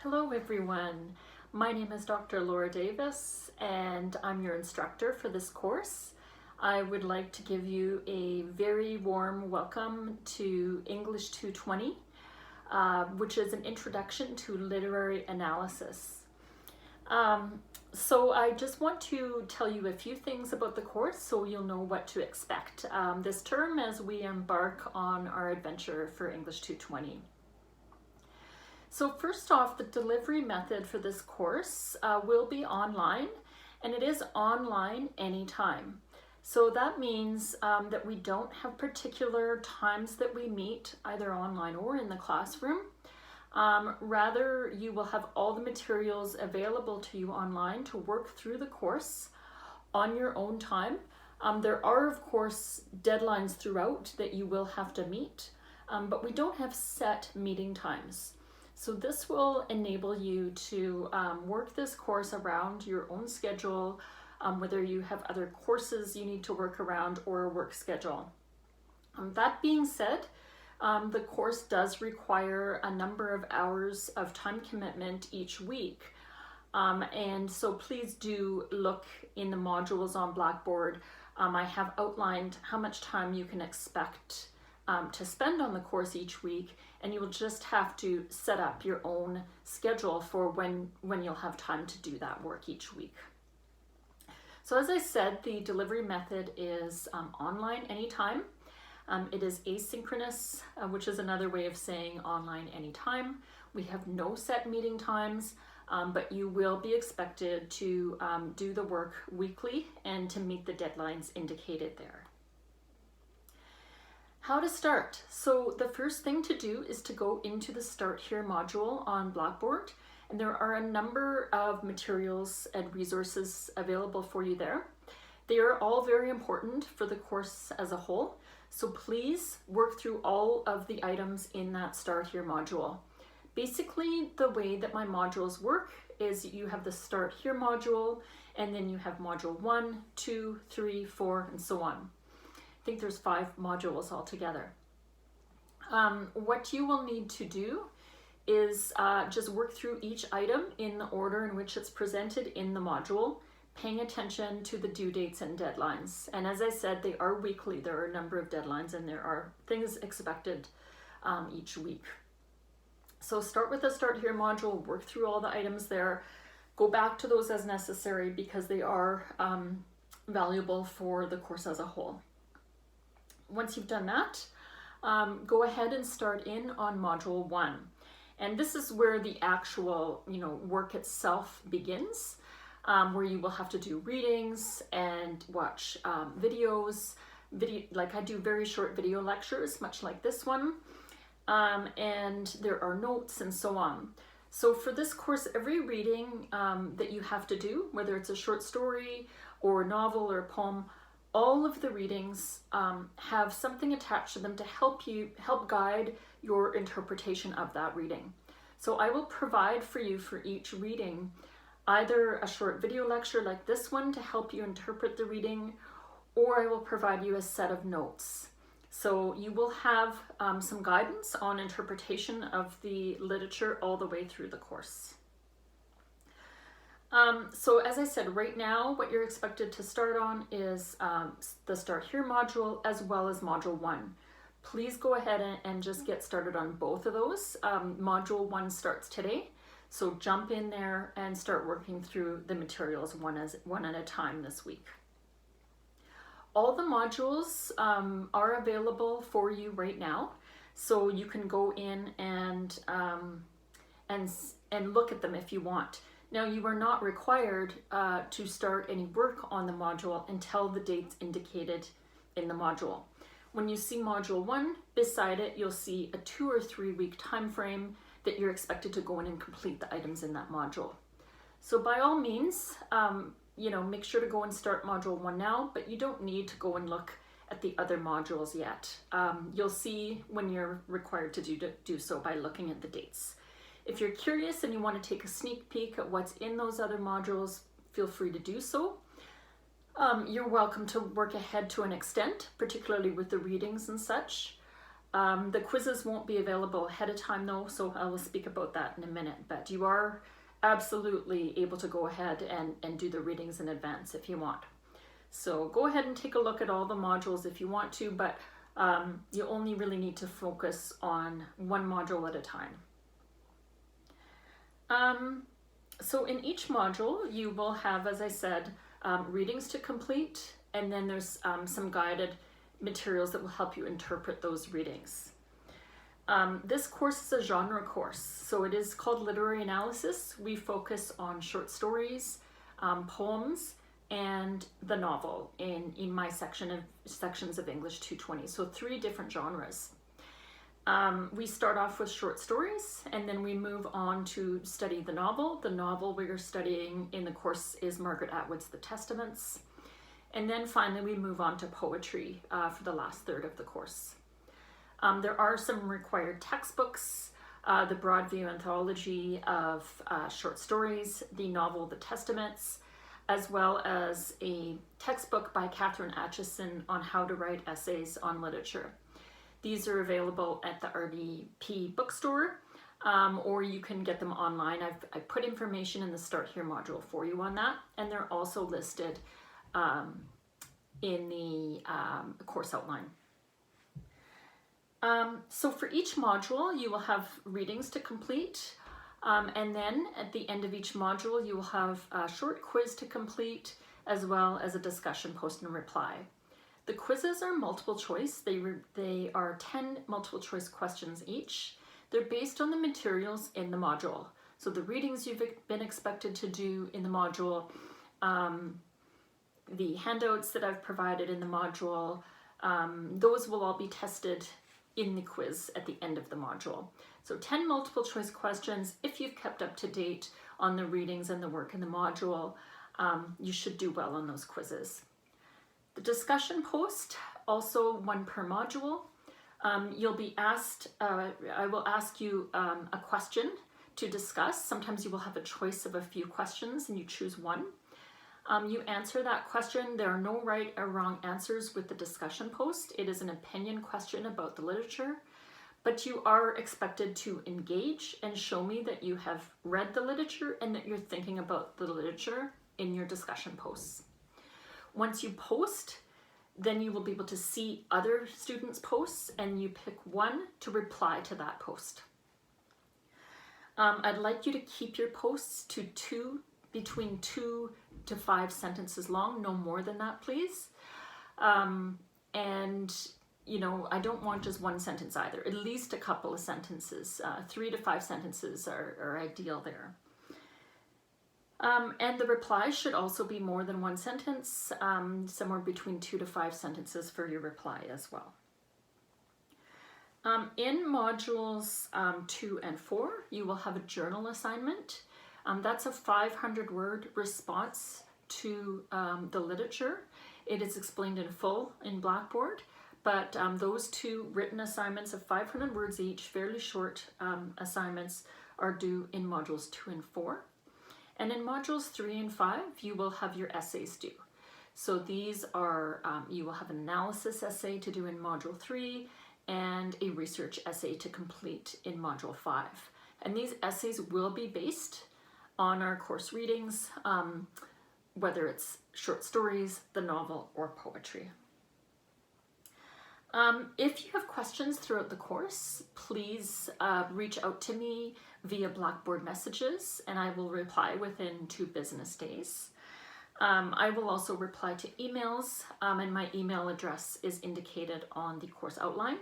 Hello everyone, my name is Dr. Laura Davis and I'm your instructor for this course. I would like to give you a very warm welcome to English 220, which is an introduction to literary analysis. So I just want to tell you a few things about the course so you'll know what to expect this term as we embark on our adventure for English 220. So first off, the delivery method for this course will be online, and it is online anytime. So that means that we don't have particular times that we meet either online or in the classroom. Rather, you will have all the materials available to you online to work through the course on your own time. There are, of course, deadlines throughout that you will have to meet, but we don't have set meeting times. So this will enable you to work this course around your own schedule, whether you have other courses you need to work around or a work schedule. That being said, the course does require a number of hours of time commitment each week. And so please do look in the modules on Blackboard. I have outlined how much time you can expect to spend on the course each week, and you will just have to set up your own schedule for when you'll have time to do that work each week. So as I said, the delivery method is online anytime. It is asynchronous, which is another way of saying online anytime. We have no set meeting times, but you will be expected to do the work weekly and to meet the deadlines indicated there. How to start? So the first thing to do is to go into the Start Here module on Blackboard, and there are a number of materials and resources available for you there. They are all very important for the course as a whole, so please work through all of the items in that Start Here module. Basically, the way that my modules work is you have the Start Here module, and then you have module 1, 2, 3, 4, and so on. I think there's 5 modules altogether. What you will need to do is just work through each item in the order in which it's presented in the module, paying attention to the due dates and deadlines. And as I said, they are weekly. There are a number of deadlines and there are things expected each week. So start with the Start Here module, work through all the items there, go back to those as necessary because they are valuable for the course as a whole. Once you've done that, go ahead and start in on module 1. And this is where the actual, work itself begins, where you will have to do readings and watch videos. Like I do very short video lectures, much like this one, and there are notes and so on. So for this course, every reading that you have to do, whether it's a short story or a novel or a poem, all of the readings have something attached to them to help guide your interpretation of that reading. So I will provide for you for each reading either a short video lecture like this one to help you interpret the reading, or I will provide you a set of notes. So you will have some guidance on interpretation of the literature all the way through the course. So as I said, right now, what you're expected to start on is the Start Here module as well as module 1. Please go ahead and just get started on both of those. Module 1 starts today, so jump in there and start working through the materials one at a time this week. All the modules are available for you right now, so you can go in and look at them if you want. Now, you are not required to start any work on the module until the dates indicated in the module. When you see module 1, beside it, you'll see a 2 or 3 week time frame that you're expected to go in and complete the items in that module. So by all means, make sure to go and start module 1 now, but you don't need to go and look at the other modules yet. You'll see when you're required to do so by looking at the dates. If you're curious and you want to take a sneak peek at what's in those other modules, feel free to do so. You're welcome to work ahead to an extent, particularly with the readings and such. The quizzes won't be available ahead of time though, so I will speak about that in a minute, but you are absolutely able to go ahead and do the readings in advance if you want. So go ahead and take a look at all the modules if you want to, but you only really need to focus on one module at a time. So in each module, you will have, as I said, readings to complete, and then there's some guided materials that will help you interpret those readings. This course is a genre course, so it is called Literary Analysis. We focus on short stories, poems, and the novel in my sections of English 220, so 3 different genres. We start off with short stories, and then we move on to study the novel. The novel we are studying in the course is Margaret Atwood's The Testaments. And then finally we move on to poetry for the last third of the course. There are some required textbooks, the Broadview Anthology of Short Stories, the novel The Testaments, as well as a textbook by Catherine Atchison on how to write essays on literature. These are available at the RDP bookstore, or you can get them online. I put information in the Start Here module for you on that, and they're also listed in the course outline. So for each module, you will have readings to complete, and then at the end of each module, you will have a short quiz to complete, as well as a discussion post and reply. The quizzes are multiple choice. They are 10 multiple choice questions each. They're based on the materials in the module. So the readings you've been expected to do in the module, the handouts that I've provided in the module, those will all be tested in the quiz at the end of the module. So 10 multiple choice questions. If you've kept up to date on the readings and the work in the module, you should do well on those quizzes. The discussion post, also 1 per module. You'll be asked, I will ask you a question to discuss. Sometimes you will have a choice of a few questions and you choose one. You answer that question. There are no right or wrong answers with the discussion post. It is an opinion question about the literature, but you are expected to engage and show me that you have read the literature and that you're thinking about the literature in your discussion posts. Once you post, then you will be able to see other students' posts, and you pick one to reply to that post. I'd like you to keep your posts to between 2 to 5 sentences long, no more than that, please. And you know, I don't want just 1 sentence either, at least a couple of sentences. 3 to 5 sentences are ideal there. And the reply should also be more than 1 sentence, somewhere between 2 to 5 sentences for your reply as well. In modules 2 and 4, you will have a journal assignment. That's a 500-word response to the literature. It is explained in full in Blackboard, but those 2 written assignments of 500 words each, fairly short assignments, are due in modules 2 and 4. And in modules 3 and 5, you will have your essays due. So these are, you will have an analysis essay to do in module 3 and a research essay to complete in module 5. And these essays will be based on our course readings, whether it's short stories, the novel, or poetry. If you have questions throughout the course, please reach out to me via Blackboard messages, and I will reply within 2 business days. I will also reply to emails, and my email address is indicated on the course outline.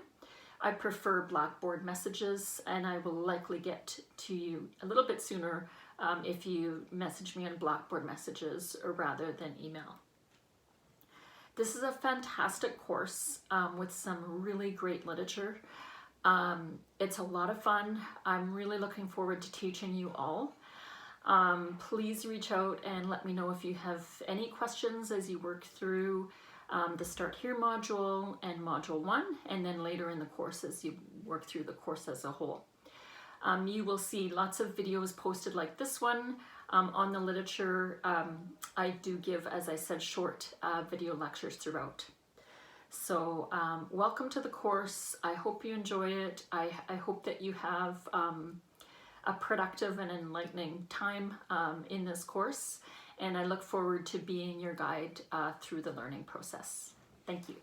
I prefer Blackboard messages, and I will likely get to you a little bit sooner if you message me on Blackboard messages rather than email. This is a fantastic course with some really great literature. It's a lot of fun. I'm really looking forward to teaching you all. Please reach out and let me know if you have any questions as you work through the Start Here module and module 1, and then later in the course as you work through the course as a whole. You will see lots of videos posted like this one on the literature. I do give, as I said, short video lectures throughout. So welcome to the course. I hope you enjoy it. I hope that you have a productive and enlightening time in this course, and I look forward to being your guide through the learning process. Thank you.